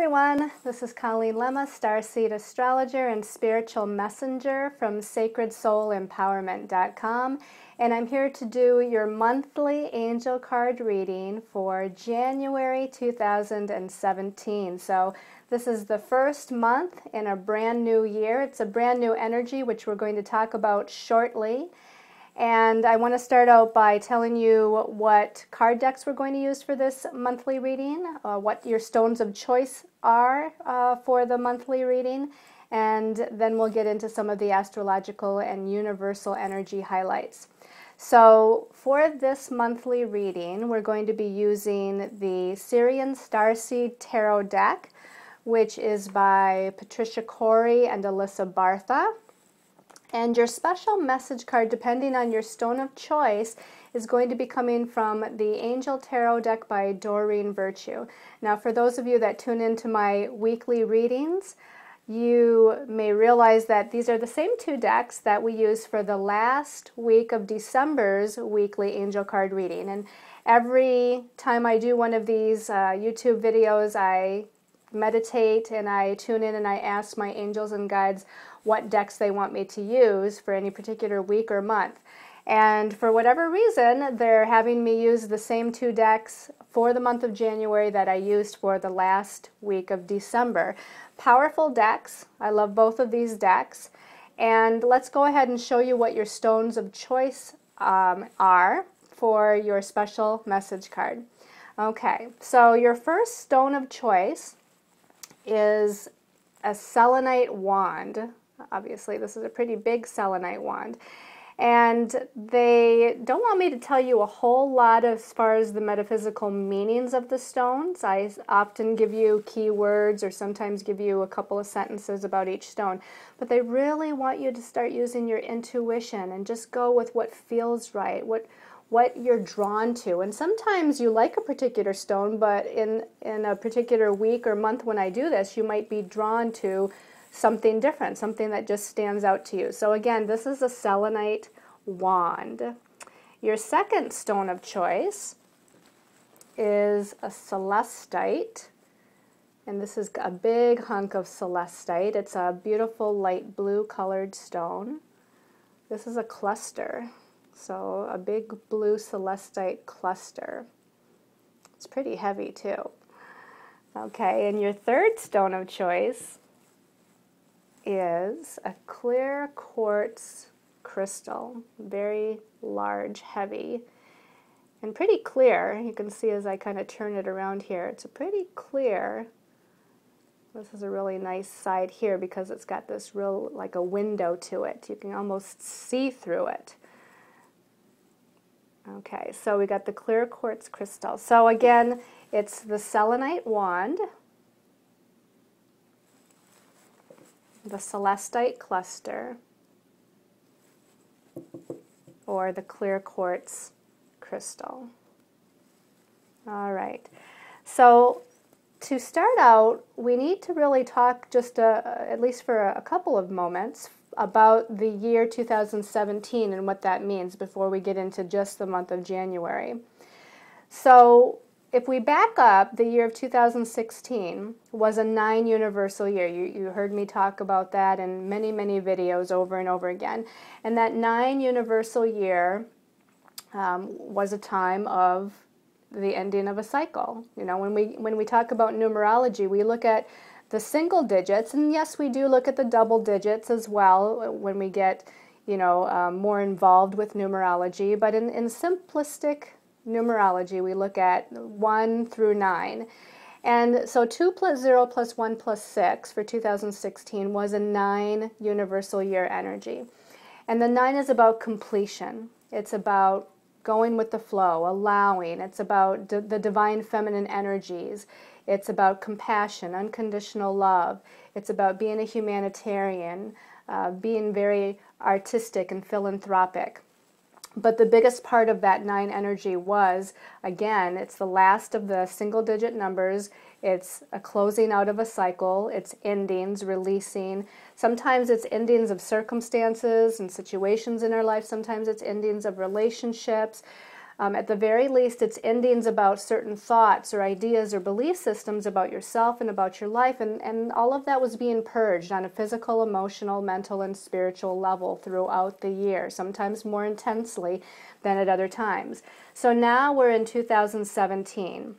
everyone, this is Colleen Lemma, Starseed Astrologer and Spiritual Messenger from SacredSoulEmpowerment.com, and I'm here to do your monthly angel card reading for January 2017. So this is the first month in a brand new year. It's a brand new energy, which we're going to talk about shortly. And I want to start out by telling you what card decks we're going to use for this monthly reading, what your stones of choice are for the monthly reading, and then we'll get into some of the astrological and universal energy highlights. So for this monthly reading, we're going to be using the Syrian Starseed Tarot deck, which is by Patricia Corey and Alyssa Bartha. And your special message card, depending on your stone of choice, is going to be coming from the Angel Tarot deck by Doreen Virtue. Now, for those of you that tune into my weekly readings, you may realize that these are the same two decks that we use for the last week of December's weekly angel card reading. And every time I do one of these YouTube videos, I meditate and I tune in and I ask my angels and guides what decks they want me to use for any particular week or month. And for whatever reason, they're having me use the same two decks for the month of January that I used for the last week of December. Powerful decks. I love both of these decks. And let's go ahead and show you what your stones of choice are for your special message card. Okay, so your first stone of choice is a selenite wand. Obviously, this is a pretty big selenite wand. And they don't want me to tell you a whole lot as far as the metaphysical meanings of the stones. I often give you keywords or sometimes give you a couple of sentences about each stone. But they really want you to start using your intuition and just go with what feels right, what you're drawn to. And sometimes you like a particular stone, but in a particular week or month when I do this, you might be drawn to something different, something that just stands out to you. So again, this is a selenite wand. Your second stone of choice is a celestite, and this is a big hunk of celestite. It's a beautiful light blue colored stone. This is a cluster, so a big blue celestite cluster. It's pretty heavy too. Okay, and your third stone of choice is a clear quartz crystal, very large, heavy, and pretty clear. You can see as I kind of turn it around here, it's a pretty clear. This is a really nice side here because it's got this real, like a window to it. You can almost see through it. Okay, so we got the clear quartz crystal. So again, it's the selenite wand, the celestite cluster, or the clear quartz crystal. All right, so to start out, we need to really talk just at least for a couple of moments about the year 2017 and what that means before we get into just the month of January. So if we back up, the year of 2016 was a 9 universal year. You heard me talk about that in many, many videos over and over again. And that 9 universal year was a time of the ending of a cycle. You know, when we talk about numerology, we look at the single digits, and yes, we do look at the double digits as well when we get, you know, more involved with numerology. But in simplistic numerology, we look at 1 through 9. And so 2 plus 0 plus 1 plus 6 for 2016 was a 9 universal year energy. And the 9 is about completion. It's about going with the flow, allowing. It's about the divine feminine energies. It's about compassion, unconditional love. It's about being a humanitarian, being very artistic and philanthropic. But the biggest part of that 9 energy was, again, it's the last of the single-digit numbers. It's a closing out of a cycle. It's endings, releasing. Sometimes it's endings of circumstances and situations in our life. Sometimes it's endings of relationships. At the very least, it's endings about certain thoughts or ideas or belief systems about yourself and about your life, and all of that was being purged on a physical, emotional, mental, and spiritual level throughout the year, sometimes more intensely than at other times. So now we're in 2017,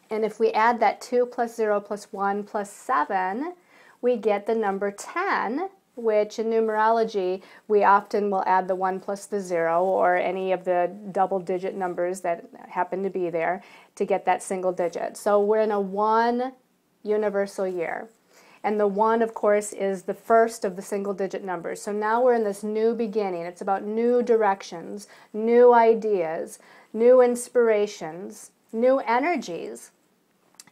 and if we add that 2 plus 0 plus 1 plus 7, we get the number 10, which in numerology, we often will add the 1 plus the 0 or any of the double-digit numbers that happen to be there to get that single digit. So we're in a 1 universal year. And the 1, of course, is the first of the single-digit numbers. So now we're in this new beginning. It's about new directions, new ideas, new inspirations, new energies.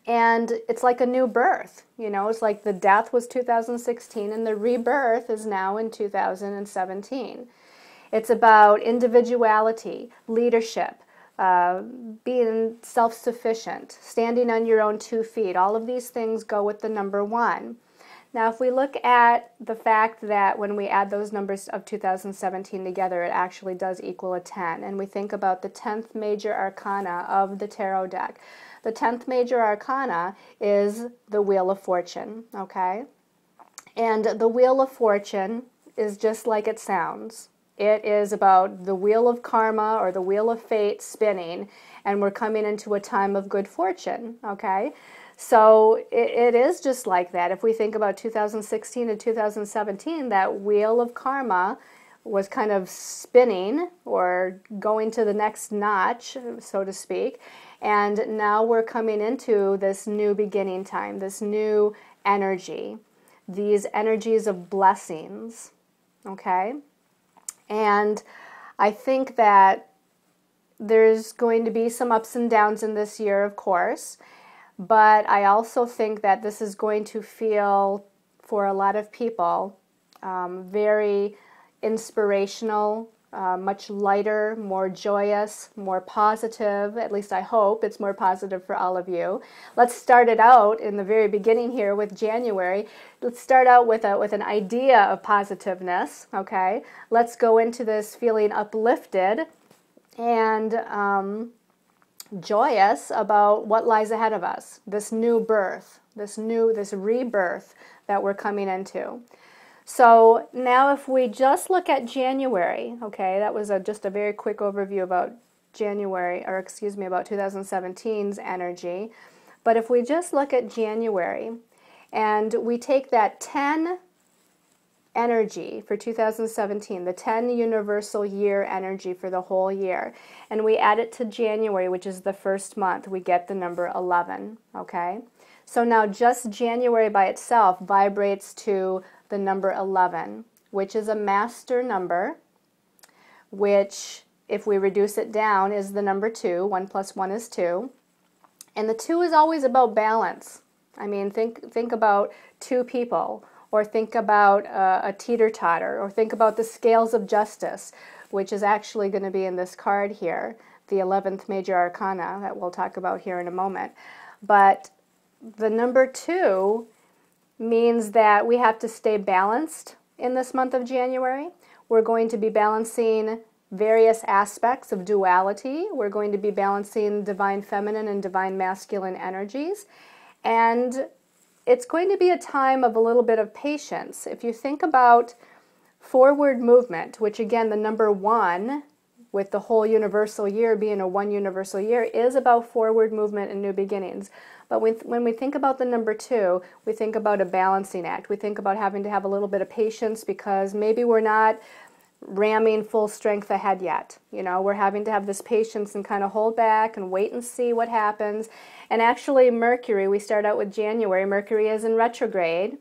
And it's like a new birth, you know, it's like the death was 2016 and the rebirth is now in 2017. It's about individuality, leadership, being self-sufficient, standing on your own 2 feet. All of these things go with the number 1. Now, if we look at the fact that when we add those numbers of 2017 together, it actually does equal a 10. And we think about the 10th major arcana of the tarot deck. The 10th major arcana is the Wheel of Fortune, okay? And the Wheel of Fortune is just like it sounds. It is about the wheel of karma or the wheel of fate spinning, and we're coming into a time of good fortune, okay? So it is just like that. If we think about 2016 and 2017, that wheel of karma was kind of spinning or going to the next notch, so to speak. And now we're coming into this new beginning time, this new energy, these energies of blessings, okay? And I think that there's going to be some ups and downs in this year, of course, but I also think that this is going to feel, for a lot of people, very inspirational, much lighter, more joyous, more positive. At least I hope it's more positive for all of you. Let's start it out in the very beginning here with January. Let's start out with an idea of positiveness, okay? Let's go into this feeling uplifted and joyous about what lies ahead of us, this new birth, this rebirth that we're coming into. So now if we just look at January, okay, that was just a very quick overview about January, or excuse me, about 2017's energy. But if we just look at January and we take that 10 energy for 2017, the 10 universal year energy for the whole year, and we add it to January, which is the first month, we get the number 11, okay? So now just January by itself vibrates to the number 11, which is a master number, which, if we reduce it down, is the number 2. 1 plus 1 is 2. And the 2 is always about balance. I mean, think about 2 people, or think about a teeter-totter, or think about the scales of justice, which is actually going to be in this card here, the 11th major arcana that we'll talk about here in a moment. But the number 2 means that we have to stay balanced in this month of January. We're going to be balancing various aspects of duality. We're going to be balancing divine feminine and divine masculine energies. And it's going to be a time of a little bit of patience. If you think about forward movement, which again, the number 1, with the whole universal year being a 1 universal year, is about forward movement and new beginnings. But when we think about the number 2, we think about a balancing act. We think about having to have a little bit of patience because maybe we're not ramming full strength ahead yet. You know, we're having to have this patience and kind of hold back and wait and see what happens. And actually Mercury, we start out with January, Mercury is in retrograde,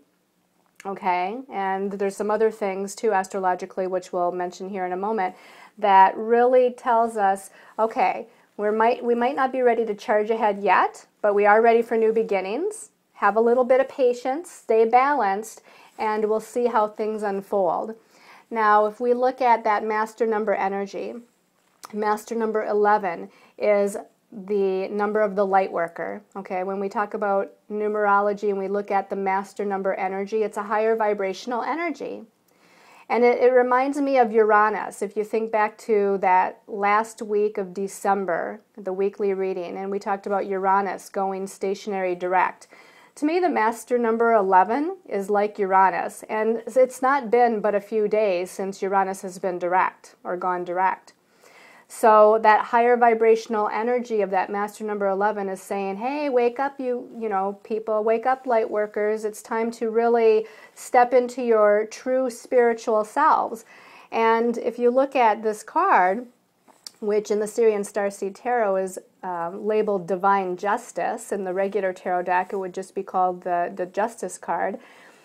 okay? And there's some other things too astrologically, which we'll mention here in a moment, that really tells us, okay, we might not be ready to charge ahead yet, but we are ready for new beginnings. Have a little bit of patience, stay balanced, and we'll see how things unfold. Now, if we look at that master number energy, master number 11 is the number of the light worker. Okay, when we talk about numerology and we look at the master number energy, it's a higher vibrational energy. And it reminds me of Uranus. If you think back to that last week of December, the weekly reading, and we talked about Uranus going stationary direct. To me, the master number 11 is like Uranus, and it's not been but a few days since Uranus has been direct or gone direct. So that higher vibrational energy of that master number 11 is saying, hey, wake up, you know, people, wake up, light workers. It's time to really step into your true spiritual selves. And if you look at this card, which in the Syrian Starseed Tarot is labeled Divine Justice, in the regular tarot deck it would just be called the Justice card.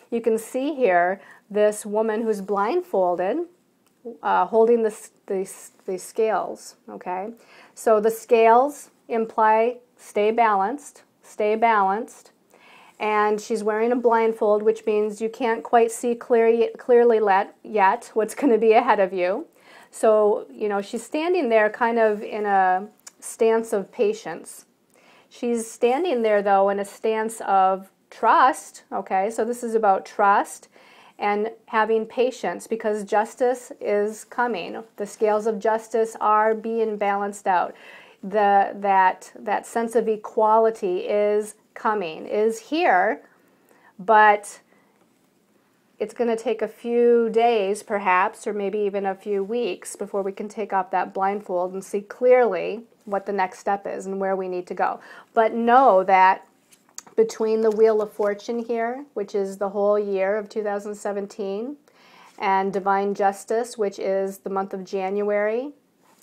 You can see here this woman who's blindfolded, holding the scales, okay? So the scales imply stay balanced, and she's wearing a blindfold, which means you can't quite see clearly yet what's going to be ahead of you. So, you know, she's standing there kind of in a stance of patience. She's standing there, though, in a stance of trust, okay? So this is about trust and having patience, because justice is coming. The scales of justice are being balanced out. That sense of equality is coming, is here, but it's going to take a few days, perhaps, or maybe even a few weeks before we can take off that blindfold and see clearly what the next step is and where we need to go. But know that between the Wheel of Fortune here, which is the whole year of 2017, and Divine Justice, which is the month of January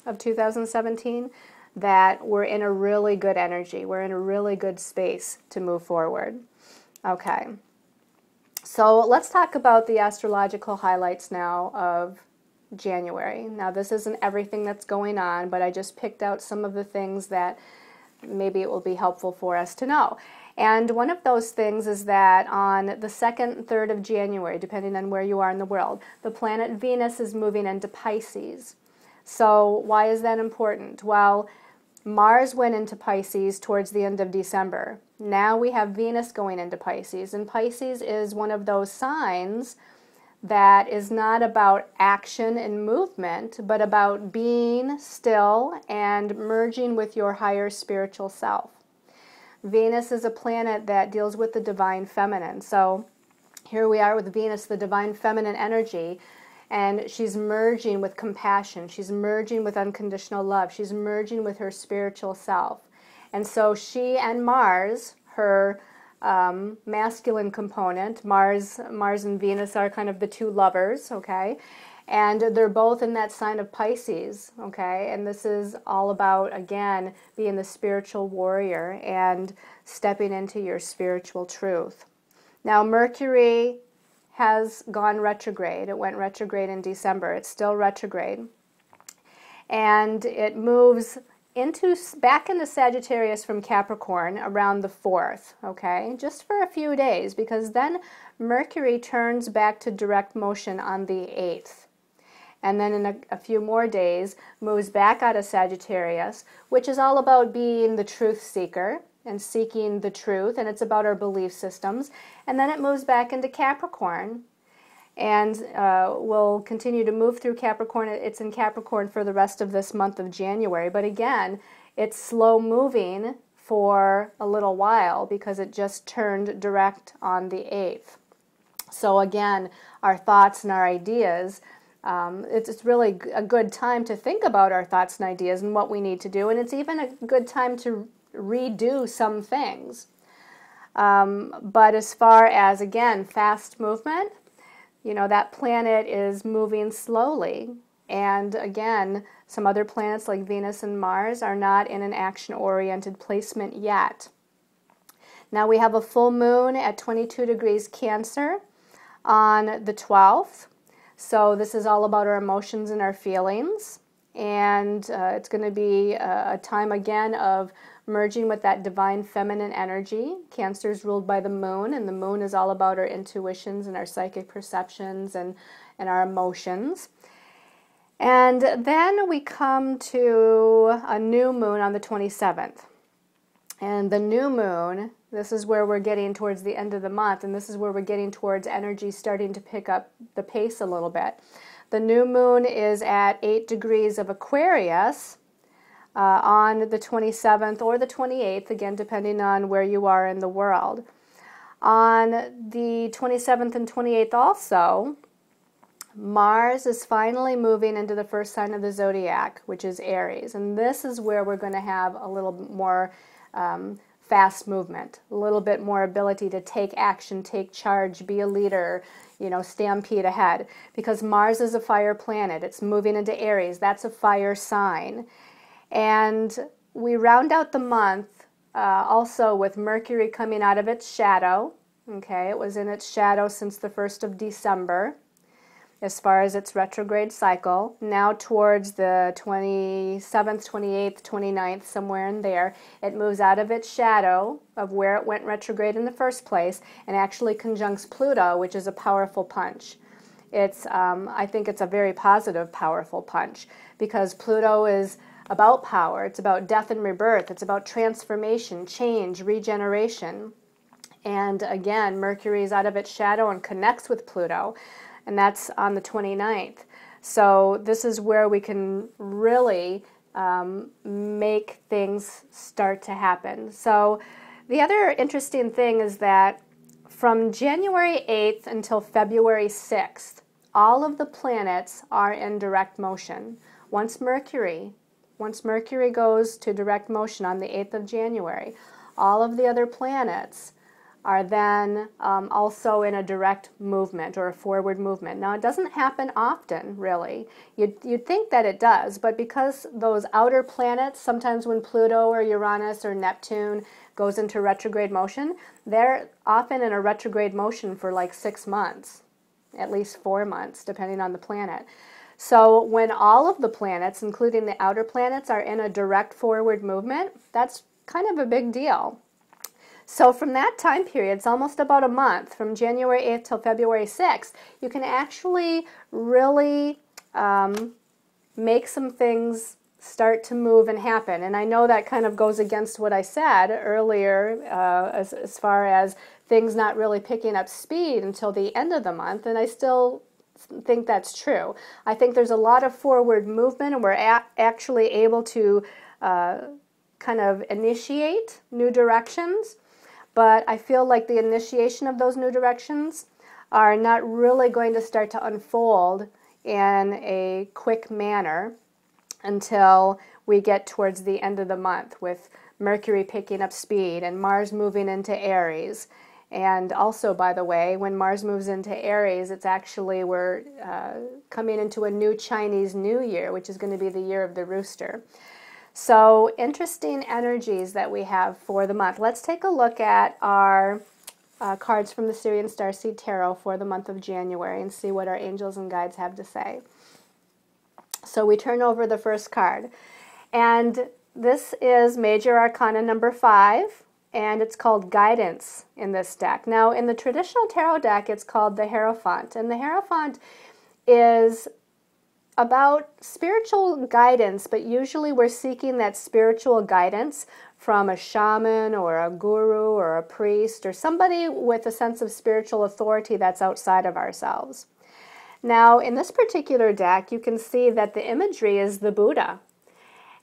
of 2017, that we're in a really good energy. We're in a really good space to move forward. Okay. So let's talk about the astrological highlights now of January. Now, this isn't everything that's going on, but I just picked out some of the things that maybe it will be helpful for us to know. And one of those things is that on the 2nd and 3rd of January, depending on where you are in the world, the planet Venus is moving into Pisces. So why is that important? Well, Mars went into Pisces towards the end of December. Now we have Venus going into Pisces, and Pisces is one of those signs that is not about action and movement, but about being still and merging with your higher spiritual self. Venus is a planet that deals with the divine feminine. So here we are with Venus, the divine feminine energy, and she's merging with compassion. She's merging with unconditional love. She's merging with her spiritual self. And so she and Mars, her masculine component, Mars and Venus are kind of the two lovers, okay? And they're both in that sign of Pisces, okay? And this is all about, again, being the spiritual warrior and stepping into your spiritual truth. Now, Mercury has gone retrograde. It went retrograde in December. It's still retrograde. And it moves back into Sagittarius from Capricorn around the 4th, okay? Just for a few days, because then Mercury turns back to direct motion on the 8th. And then in a few more days, moves back out of Sagittarius, which is all about being the truth seeker and seeking the truth, and it's about our belief systems. And then it moves back into Capricorn, and we'll continue to move through Capricorn. It's in Capricorn for the rest of this month of January, but again, it's slow moving for a little while because it just turned direct on the 8th. So again, our thoughts and our ideas, it's really a good time to think about our thoughts and ideas and what we need to do, and it's even a good time to redo some things. But as far as, again, fast movement, you know, that planet is moving slowly. And again, some other planets like Venus and Mars are not in an action-oriented placement yet. Now we have a full moon at 22 degrees Cancer on the 12th. So this is all about our emotions and our feelings. And it's going to be a time again of merging with that divine feminine energy. Cancer is ruled by the moon, and the moon is all about our intuitions and our psychic perceptions and our emotions. And then we come to a new moon on the 27th. And the new moon This is where we're getting towards the end of the month, and this is where we're getting towards energy starting to pick up the pace a little bit. The new moon is at 8 degrees of Aquarius on the 27th or the 28th, again, depending on where you are in the world. On the 27th and 28th also, Mars is finally moving into the first sign of the zodiac, which is Aries. And this is where we're going to have a little more fast movement, a little bit more ability to take action, take charge, be a leader, you know, stampede ahead. Because Mars is a fire planet. It's moving into Aries. That's a fire sign. And we round out the month also with Mercury coming out of its shadow. Okay, it was in its shadow since the 1st of December as far as its retrograde cycle. Now towards the 27th, 28th, 29th, somewhere in there, it moves out of its shadow of where it went retrograde in the first place and actually conjuncts Pluto, which is a powerful punch. It's, I think it's a very positive, powerful punch because Pluto is about power. It's about death and rebirth. It's about transformation, change, regeneration. And again, Mercury is out of its shadow and connects with Pluto, and that's on the 29th. So this is where we can really make things start to happen. So the other interesting thing is that from January 8th until February 6th, all of the planets are in direct motion. Once Mercury goes to direct motion on the 8th of January, all of the other planets are then also in a direct movement or a forward movement. Now, it doesn't happen often, really. You'd think that it does, but because those outer planets, sometimes when Pluto or Uranus or Neptune goes into retrograde motion, they're often in a retrograde motion for like 6 months, at least 4 months, depending on the planet. So when all of the planets, including the outer planets, are in a direct forward movement, that's kind of a big deal. So from that time period, it's almost about a month, from January 8th till February 6th, you can actually really make some things start to move and happen. And I know that kind of goes against what I said earlier as far as things not really picking up speed until the end of the month, and I still think that's true. I think there's a lot of forward movement, and we're actually able to kind of initiate new directions. But I feel like the initiation of those new directions are not really going to start to unfold in a quick manner until we get towards the end of the month with Mercury picking up speed and Mars moving into Aries. And also, by the way, when Mars moves into Aries, it's actually we're coming into a new Chinese New Year, which is going to be the year of the rooster. So interesting energies that we have for the month. Let's take a look at our cards from the Syrian Starseed Tarot for the month of January and see what our angels and guides have to say. So we turn over the first card. And this is Major Arcana number 5, and it's called Guidance in this deck. Now, in the traditional tarot deck, it's called the Hierophant. And the Hierophant is about spiritual guidance, but usually we're seeking that spiritual guidance from a shaman or a guru or a priest or somebody with a sense of spiritual authority that's outside of ourselves. Now, in this particular deck, you can see that the imagery is the Buddha.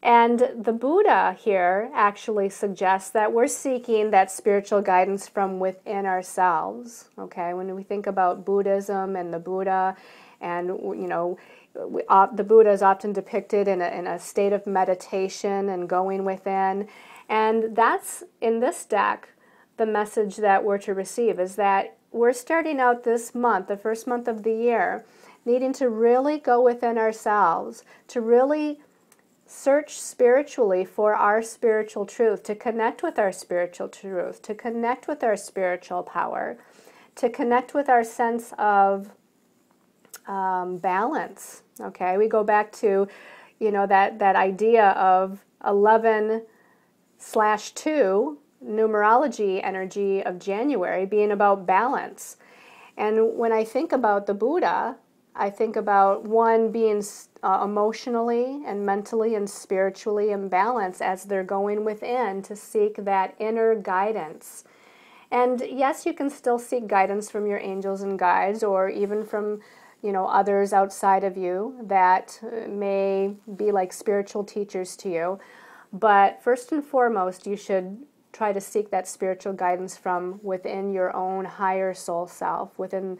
And the Buddha here actually suggests that we're seeking that spiritual guidance from within ourselves. Okay, when we think about Buddhism and the Buddha, and you know, the Buddha is often depicted in a state of meditation and going within. And that's, in this deck, the message that we're to receive, is that we're starting out this month, the first month of the year, needing to really go within ourselves, to really search spiritually for our spiritual truth, to connect with our spiritual truth, to connect with our spiritual power, to connect with our sense of balance. Okay, we go back to, you know, that idea of 11/2 numerology energy of January being about balance. And when I think about the Buddha, I think about one being emotionally and mentally and spiritually in balance as they're going within to seek that inner guidance And yes, you can still seek guidance from your angels and guides, or even from, you know, others outside of you that may be like spiritual teachers to you. But first and foremost, you should try to seek that spiritual guidance from within your own higher soul self, within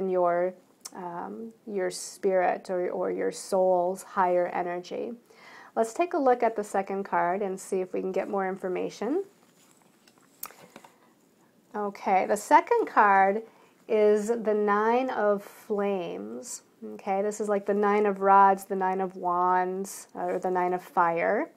your spirit or your soul's higher energy. Let's take a look at the second card and see if we can get more information. Okay, the second card is the Nine of Flames. Okay, this is like the Nine of Rods, the Nine of Wands, or the Nine of Fire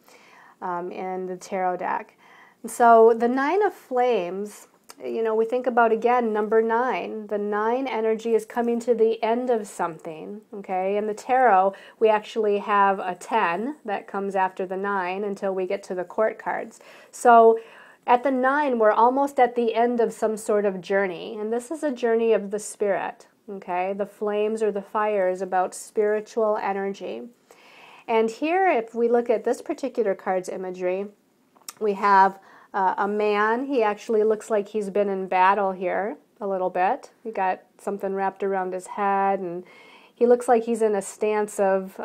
in the tarot deck. And so the Nine of Flames, you know, we think about, again, number 9. The 9 energy is coming to the end of something, okay? In the tarot, we actually have a 10 that comes after the 9 until we get to the court cards. So at the 9, we're almost at the end of some sort of journey, and this is a journey of the spirit, okay? The flames or the fire is about spiritual energy. And here, if we look at this particular card's imagery, we have a man. He actually looks like he's been in battle here a little bit. He got something wrapped around his head, and he looks like he's in a stance of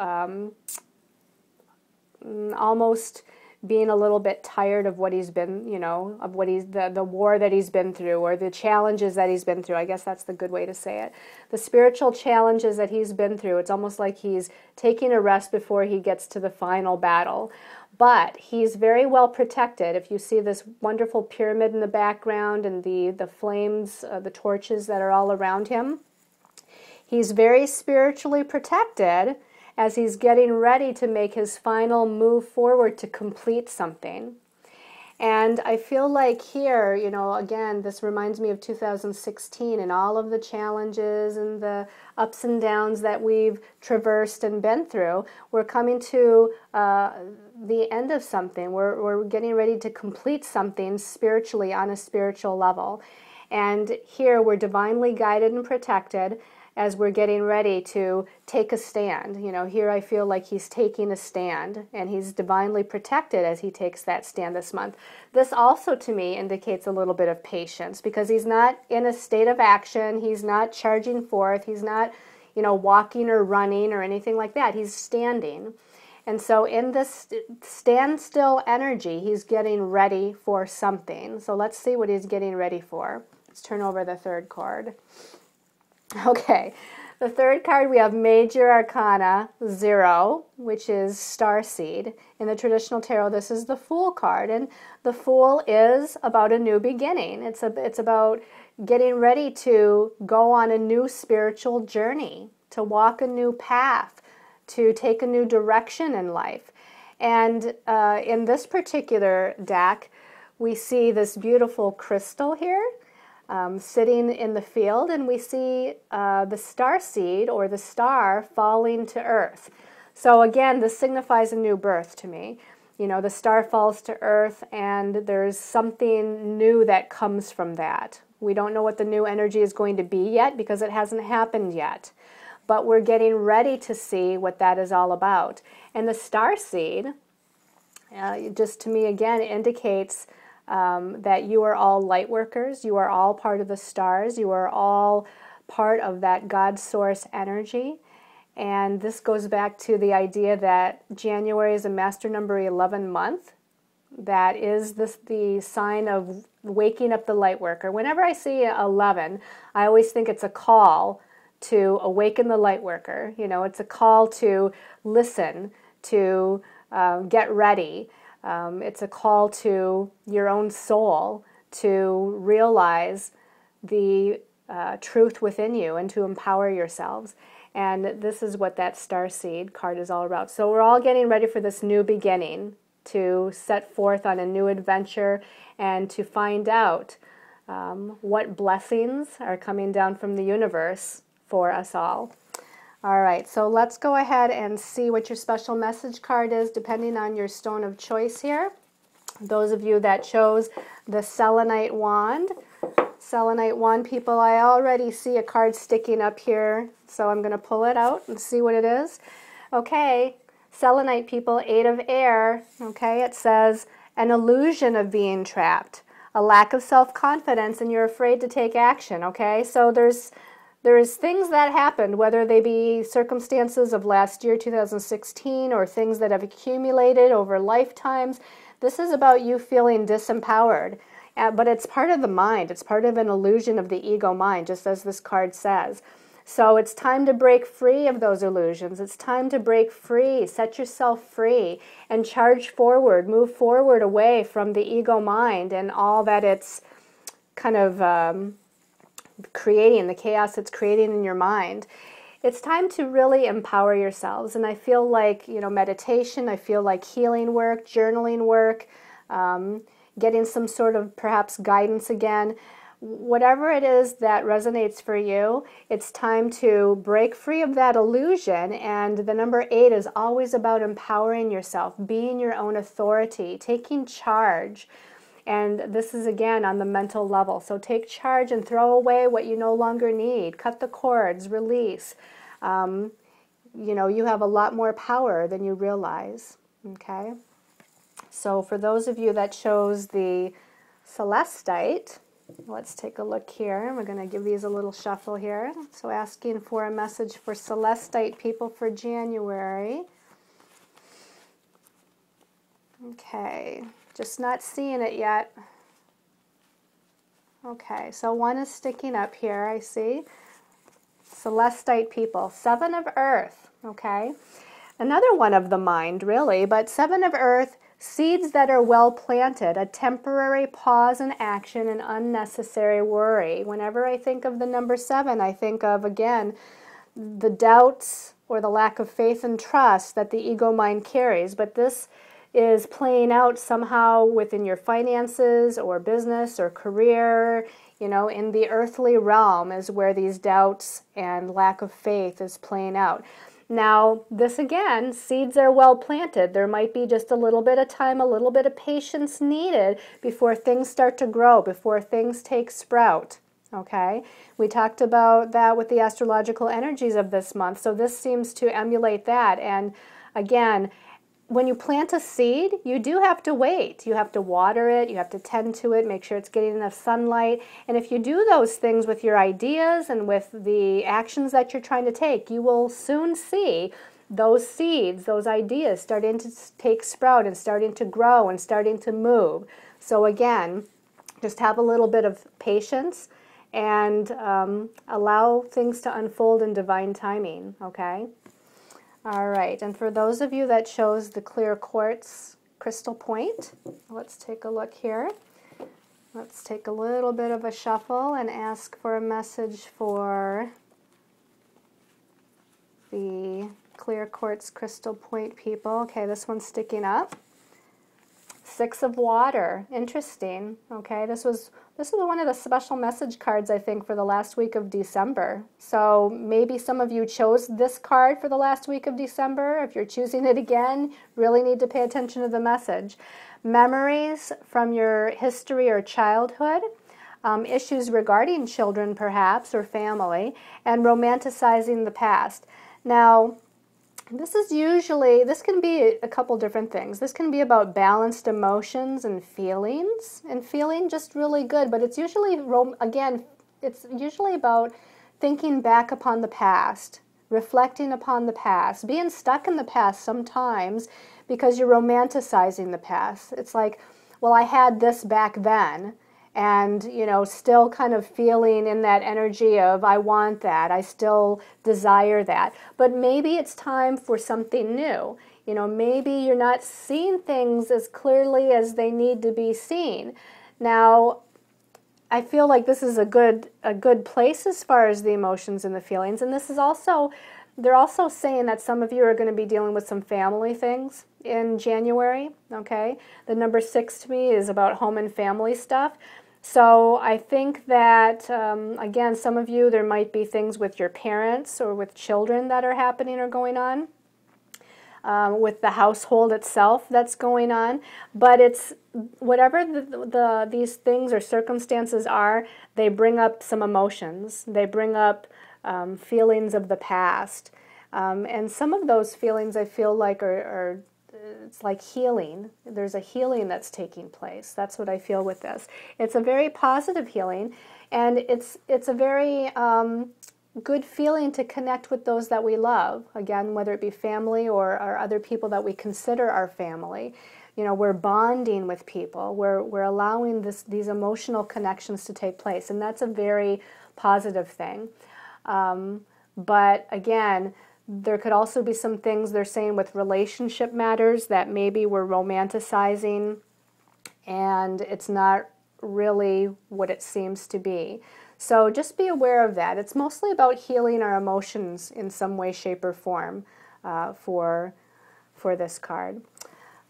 almost being a little bit tired of what he's been, you know, of what he's, the war that he's been through, or the challenges that he's been through. I guess that's the good way to say it. The spiritual challenges that he's been through, it's almost like he's taking a rest before he gets to the final battle. But he's very well protected. If you see this wonderful pyramid in the background and the flames, the torches that are all around him, he's very spiritually protected as he's getting ready to make his final move forward to complete something. And I feel like here, you know, again, this reminds me of 2016 and all of the challenges and the ups and downs that we've traversed and been through. We're coming to the end of something. We're getting ready to complete something spiritually on a spiritual level. And here we're divinely guided and protected as we're getting ready to take a stand. You know, here I feel like he's taking a stand, and he's divinely protected as he takes that stand this month. This also, to me, indicates a little bit of patience, because he's not in a state of action. He's not charging forth. He's not, you know, walking or running or anything like that. He's standing. And so in this standstill energy, he's getting ready for something. So let's see what he's getting ready for. Let's turn over the third card. Okay, the third card, we have Major Arcana 0, which is Starseed. In the traditional tarot, this is the Fool card, and the Fool is about a new beginning. It's about getting ready to go on a new spiritual journey, to walk a new path, to take a new direction in life. And in this particular deck, we see this beautiful crystal here. Sitting in the field, and we see the star seed, or the star, falling to earth. So again, this signifies a new birth to me. You know, the star falls to earth, and there's something new that comes from that. We don't know what the new energy is going to be yet, because it hasn't happened yet. But we're getting ready to see what that is all about. And the star seed, just to me again, indicates that you are all light workers. You are all part of the stars. You are all part of that God source energy. And this goes back to the idea that January is a master number 11 month. That is the sign of waking up the light worker. Whenever I see 11, I always think it's a call to awaken the light worker. You know, it's a call to listen, to get ready. It's a call to your own soul to realize the truth within you and to empower yourselves. And this is what that Starseed card is all about. So we're all getting ready for this new beginning, to set forth on a new adventure and to find out what blessings are coming down from the universe for us all. All right, so let's go ahead and see what your special message card is, depending on your stone of choice here. Those of you that chose the Selenite wand. Selenite wand people, I already see a card sticking up here, so I'm going to pull it out and see what it is. Okay, Selenite people, 8 of air. Okay, it says, an illusion of being trapped. a lack of self-confidence and you're afraid to take action, okay? So there's things that happened, whether they be circumstances of last year, 2016, or things that have accumulated over lifetimes. This is about you feeling disempowered, but it's part of the mind. It's part of an illusion of the ego mind, just as this card says. So it's time to break free of those illusions. It's time to break free, set yourself free, and charge forward, move forward away from the ego mind and all that it's kind of creating, the chaos it's creating in your mind. It's time to really empower yourselves. And I feel like, meditation, I feel like healing work, journaling work, getting some sort of perhaps guidance again. Whatever it is that resonates for you, it's time to break free of that illusion. And the number 8 is always about empowering yourself, being your own authority, taking charge. And this is, again, on the mental level. So take charge and throw away what you no longer need. Cut the cords, release. You have a lot more power than you realize. Okay? So for those of you that chose the Celestite, let's take a look here. We're going to give these a little shuffle here. So asking for a message for Celestite people for January. Okay, just not seeing it yet. Okay, so one is sticking up here, I see. Celestite people, 7 of Earth, okay? Another one of the mind, really, but 7 of Earth, seeds that are well planted, a temporary pause in action and unnecessary worry. Whenever I think of the number 7, I think of, again, the doubts or the lack of faith and trust that the ego mind carries. But this is playing out somehow within your finances or business or career. In the earthly realm is where these doubts and lack of faith is playing out. Now, this again, seeds are well planted. There might be just a little bit of time, a little bit of patience needed before things start to grow, before things take sprout, okay? We talked about that with the astrological energies of this month, so this seems to emulate that. And again, when you plant a seed, you do have to wait. You have to water it, you have to tend to it, make sure it's getting enough sunlight. And if you do those things with your ideas and with the actions that you're trying to take, you will soon see those seeds, those ideas starting to take sprout and starting to grow and starting to move. So again, just have a little bit of patience and allow things to unfold in divine timing, okay? All right, and for those of you that chose the clear quartz crystal point, let's take a look here. Let's take a little bit of a shuffle and ask for a message for the clear quartz crystal point people. Okay, this one's sticking up. 6 of water, interesting. Okay, this was one of the special message cards, I think, for the last week of December. So maybe some of you chose this card for the last week of December. If you're choosing it again, really need to pay attention to the message. Memories from your history or childhood, issues regarding children perhaps or family, and romanticizing the past. Now, this can be a couple different things. This can be about balanced emotions and feelings, and feeling just really good, but it's usually, again, it's usually about thinking back upon the past, reflecting upon the past, being stuck in the past sometimes because you're romanticizing the past. It's like, well, I had this back then, and still kind of feeling in that energy of I want that, I still desire that. But maybe it's time for something new. Maybe you're not seeing things as clearly as they need to be seen. Now, I feel like this is a good place as far as the emotions and the feelings. And this is also, they're also saying that some of you are going to be dealing with some family things in January, okay? The number 6 to me is about home and family stuff. So I think that, again, some of you, there might be things with your parents or with children that are happening or going on, with the household itself that's going on. But it's whatever these things or circumstances are, they bring up some emotions. They bring up feelings of the past. And some of those feelings I feel like are it's like healing. There's a healing that's taking place. That's what I feel with this. It's a very positive healing, and it's a very good feeling to connect with those that we love. Again, whether it be family or other people that we consider our family. You know, we're bonding with people. We're allowing these emotional connections to take place, and that's a very positive thing. But again, there could also be some things they're saying with relationship matters that maybe we're romanticizing, and it's not really what it seems to be. So just be aware of that. It's mostly about healing our emotions in some way, shape, or form for this card.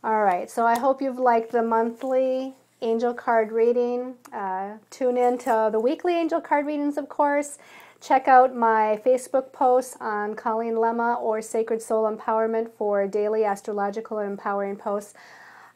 All right, so I hope you've liked the monthly angel card reading. Tune in to the weekly angel card readings, of course. Check out my Facebook posts on Colleen Lemma or Sacred Soul Empowerment for daily astrological and empowering posts.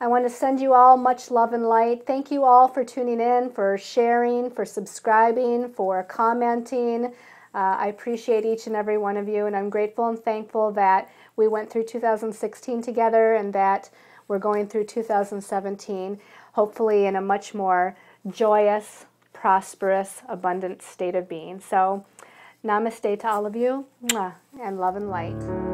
I want to send you all much love and light. Thank you all for tuning in, for sharing, for subscribing, for commenting. I appreciate each and every one of you, and I'm grateful and thankful that we went through 2016 together and that we're going through 2017, hopefully in a much more joyous, prosperous, abundant state of being. So, namaste to all of you, and love and light.